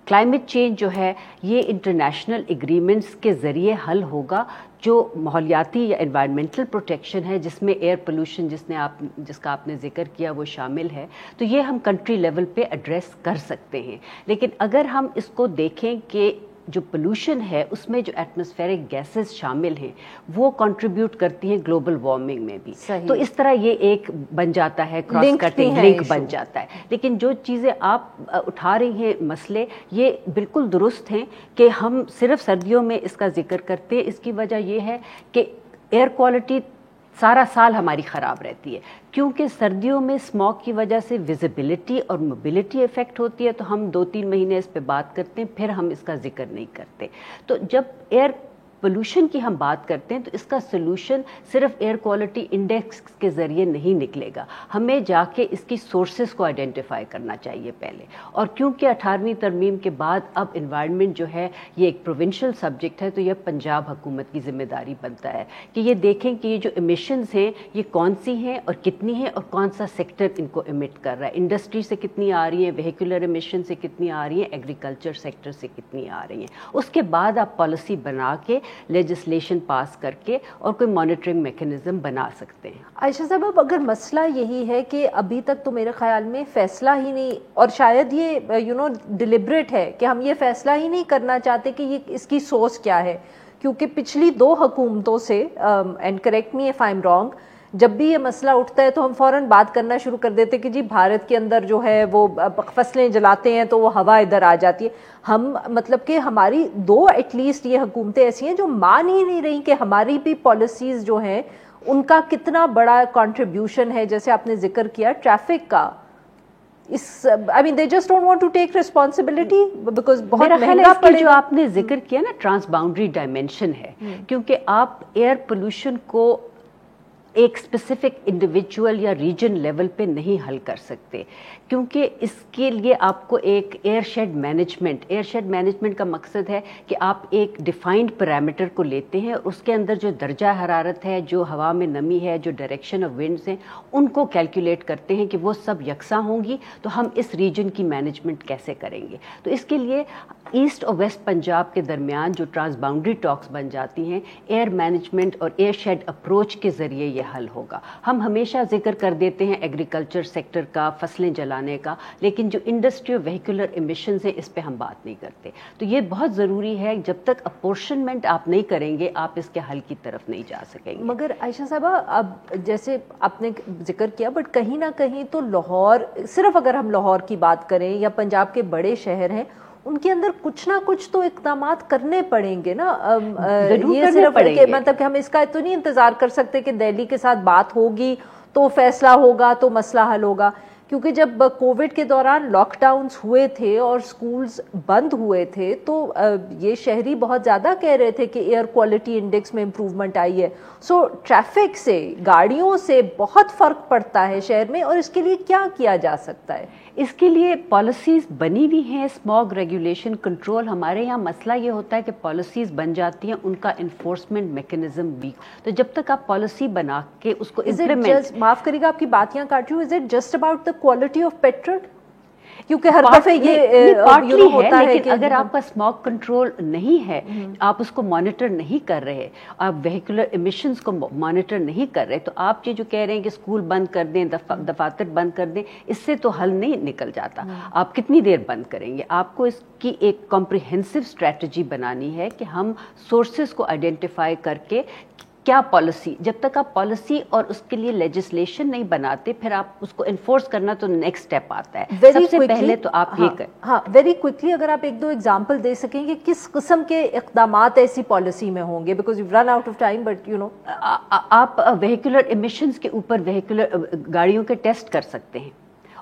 کلائمیٹ چینج جو ہے یہ انٹرنیشنل ایگریمنٹس کے ذریعے حل ہوگا. جو ماحولیاتی یا انوائرمنٹل پروٹیکشن ہے جس میں ایئر پولوشن جس کا آپ نے ذکر کیا وہ شامل ہے، تو یہ ہم کنٹری لیول پہ ایڈریس کر سکتے ہیں. لیکن اگر ہم اس کو دیکھیں کہ جو پولوشن ہے اس میں جو ایٹماسفیرک گیسز شامل ہیں وہ کنٹریبیوٹ کرتی ہیں گلوبل وارمنگ میں بھی. تو اس طرح یہ ایک بن جاتا ہے، کراس کٹنگ لنک بن جاتا ہے. لیکن جو چیزیں آپ اٹھا رہی ہیں مسئلے، یہ بالکل درست ہیں کہ ہم صرف سردیوں میں اس کا ذکر کرتے ہیں. اس کی وجہ یہ ہے کہ ایئر کوالٹی سارا سال ہماری خراب رہتی ہے، کیونکہ سردیوں میں اسموگ کی وجہ سے ویزیبلٹی اور موبلٹی افیکٹ ہوتی ہے. تو ہم 2-3 مہینے اس پہ بات کرتے ہیں، پھر ہم اس کا ذکر نہیں کرتے. تو جب ایئر پولوشن کی ہم بات کرتے ہیں تو اس کا سلوشن صرف ایئر کوالٹی انڈیکس کے ذریعے نہیں نکلے گا، ہمیں جا کے اس کی سورسز کو آئیڈینٹیفائی کرنا چاہیے پہلے. اور کیونکہ 18ویں ترمیم کے بعد اب انوائرمنٹ جو ہے یہ ایک پروونشل سبجیکٹ ہے، تو یہ پنجاب حکومت کی ذمہ داری بنتا ہے کہ یہ دیکھیں کہ یہ جو ایمیشنز ہیں یہ کون سی ہیں اور کتنی ہیں اور کون سا سیکٹر ان کو ایمٹ کر رہا ہے. انڈسٹری سے کتنی آ رہی ہیں، وہیکولر ایمیشن سے کتنی آ رہی ہیں، ایگریکلچر سیکٹر سے کتنی آ رہی ہیں. اس کے بعد آپ پالیسی بنا کے لیجسلیشن پاس کر کے اور کوئی مانیٹرنگ میکینزم بنا سکتے ہیں. عائشہ صاحب، اگر مسئلہ یہی ہے کہ ابھی تک تو میرے خیال میں فیصلہ ہی نہیں، اور شاید یہ ڈیلیبریٹ ہے کہ ہم یہ فیصلہ ہی نہیں کرنا چاہتے کہ یہ اس کی سورس کیا ہے، کیونکہ پچھلی 2 حکومتوں سے، and correct me if I am wrong, جب بھی یہ مسئلہ اٹھتا ہے تو ہم فوراً بات کرنا شروع کر دیتے کہ جی بھارت کے اندر جو ہے وہ فصلیں جلاتے ہیں تو وہ ہوا ادھر آ جاتی ہے. ہم مطلب کہ ہماری 2 ایٹ لیسٹ یہ حکومتیں ایسی ہیں جو مان ہی نہیں رہی کہ ہماری بھی پالیسیز جو ہیں ان کا کتنا بڑا کنٹریبیوشن ہے. جیسے آپ نے ذکر کیا ٹریفک کا، I mean they just don't want to take responsibility because بہت مہنگا پڑے. جو آپ نے ذکر کیا نا ٹرانس باؤنڈری ڈائمینشن ہے، کیونکہ آپ ایئر پولوشن کو ایک اسپیسیفک انڈیویجول یا ریجن لیول پہ نہیں حل کر سکتے، کیونکہ اس کے لیے آپ کو ایک ایئر شیڈ مینجمنٹ کا مقصد ہے کہ آپ ایک ڈیفائنڈ پیرامیٹر کو لیتے ہیں اور اس کے اندر جو درجہ حرارت ہے، جو ہوا میں نمی ہے، جو ڈائریکشن آف ونڈز ہیں، ان کو کیلکولیٹ کرتے ہیں کہ وہ سب یکساں ہوں گی تو ہم اس ریجن کی مینجمنٹ کیسے کریں گے. تو اس کے لیے ایسٹ اور ویسٹ پنجاب کے درمیان جو ٹرانس باؤنڈری ٹاکس بن جاتی ہیں، ایئر مینجمنٹ اور ایئر شیڈ اپروچ کے ذریعے یہ حل ہوگا. ہم ہمیشہ ذکر کر دیتے ہیں ایگریکلچر سیکٹر کا، فصلیں جلانے کا، لیکن جو انڈسٹری اور وہیکولر ایمیشنز ہیں اس پہ ہم بات نہیں کرتے. تو یہ بہت ضروری ہے، جب تک اپورشنمنٹ آپ نہیں کریں گے آپ اس کے حل کی طرف نہیں جا سکیں گے. مگر عائشہ صاحبہ، اب جیسے آپ نے ذکر کیا، بٹ کہیں نہ کہیں تو لاہور، صرف اگر ہم لاہور کی بات کریں یا پنجاب کے بڑے شہر ہیں، ان کے اندر کچھ نہ کچھ تو اقدامات کرنے پڑیں گے نا. یہ صرف مطلب کہ ہم اس کا تو نہیں انتظار کر سکتے کہ دہلی کے ساتھ بات ہوگی تو فیصلہ ہوگا تو مسئلہ حل ہوگا. کیونکہ جب کووڈ کے دوران لاک ڈاؤنز ہوئے تھے اور سکولز بند ہوئے تھے تو یہ شہری بہت زیادہ کہہ رہے تھے کہ ایئر کوالٹی انڈیکس میں امپروومنٹ آئی ہے. سو ٹریفک سے، گاڑیوں سے بہت فرق پڑتا ہے شہر میں، اور اس کے لیے کیا کیا جا سکتا ہے؟ اس کے لیے پالیسیز بنی ہوئی ہیں، اسموگ ریگولیشن کنٹرول. ہمارے یہاں مسئلہ یہ ہوتا ہے کہ پالیسیز بن جاتی ہیں، ان کا انفورسمنٹ میکینزم ویک. تو جب تک آپ پالیسی بنا کے اس کو امپلیمنٹ، معاف کریے گا آپ کی بات یہاں کاٹ رہی ہوں، is it just about the quality of petrol? کیونکہ ہر دفعہ یہ ہوتا ہے کہ اگر آپ کا اسموگ کنٹرول نہیں ہے، آپ اس کو مانیٹر نہیں کر رہے، آپ وہیکولر ایمیشنز کو مانیٹر نہیں کر رہے، تو آپ یہ جو کہہ رہے ہیں کہ اسکول بند کر دیں، دفاتر بند کر دیں، اس سے تو حل نہیں نکل جاتا. آپ کتنی دیر بند کریں گے؟ آپ کو اس کی ایک کمپریہنسو اسٹریٹجی بنانی ہے کہ ہم سورسز کو آئیڈینٹیفائی کر کے کیا پالیسی، جب تک آپ پالیسی اور اس کے لیے لیجسلیشن نہیں بناتے پھر آپ اس کو انفورس کرنا تو نیکسٹ اسٹیپ آتا ہے. سب سے پہلے تو آپ یہ کریں. ہاں، ویری کوئکلی اگر آپ 1-2 ایگزامپل دے سکیں کہ کس قسم کے اقدامات ایسی پالیسی میں ہوں گے، because you run out of time, but آپ وہیکولر ایمیشنز کے اوپر وہیکولر گاڑیوں کے ٹیسٹ کر سکتے ہیں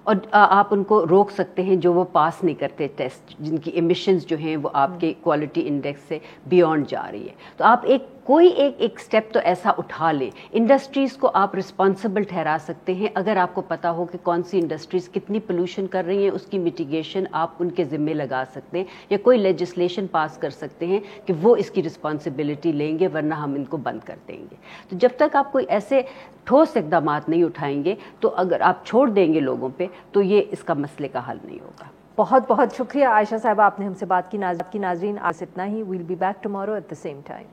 اور آپ ان کو روک سکتے ہیں جو وہ پاس نہیں کرتے ٹیسٹ، جن کی ایمیشنز جو ہیں وہ آپ کے کوالٹی انڈیکس سے بیونڈ جا رہی ہے. تو آپ کوئی ایک سٹیپ تو ایسا اٹھا لیں. انڈسٹریز کو آپ رسپانسبل ٹھہرا سکتے ہیں اگر آپ کو پتا ہو کہ کون سی انڈسٹریز کتنی پولوشن کر رہی ہیں، اس کی میٹیگیشن آپ ان کے ذمے لگا سکتے ہیں، یا کوئی لیجسلیشن پاس کر سکتے ہیں کہ وہ اس کی رسپانسبلٹی لیں گے، ورنہ ہم ان کو بند کر دیں گے. تو جب تک آپ کوئی ایسے ٹھوس اقدامات نہیں اٹھائیں گے، تو اگر آپ چھوڑ دیں گے لوگوں پہ، تو یہ اس کا مسئلے کا حل نہیں ہوگا. بہت بہت شکریہ عائشہ صاحبہ، آپ نے ہم سے بات کی. ناظرین آج اتنا ہی. We'll be back tomorrow at the same time.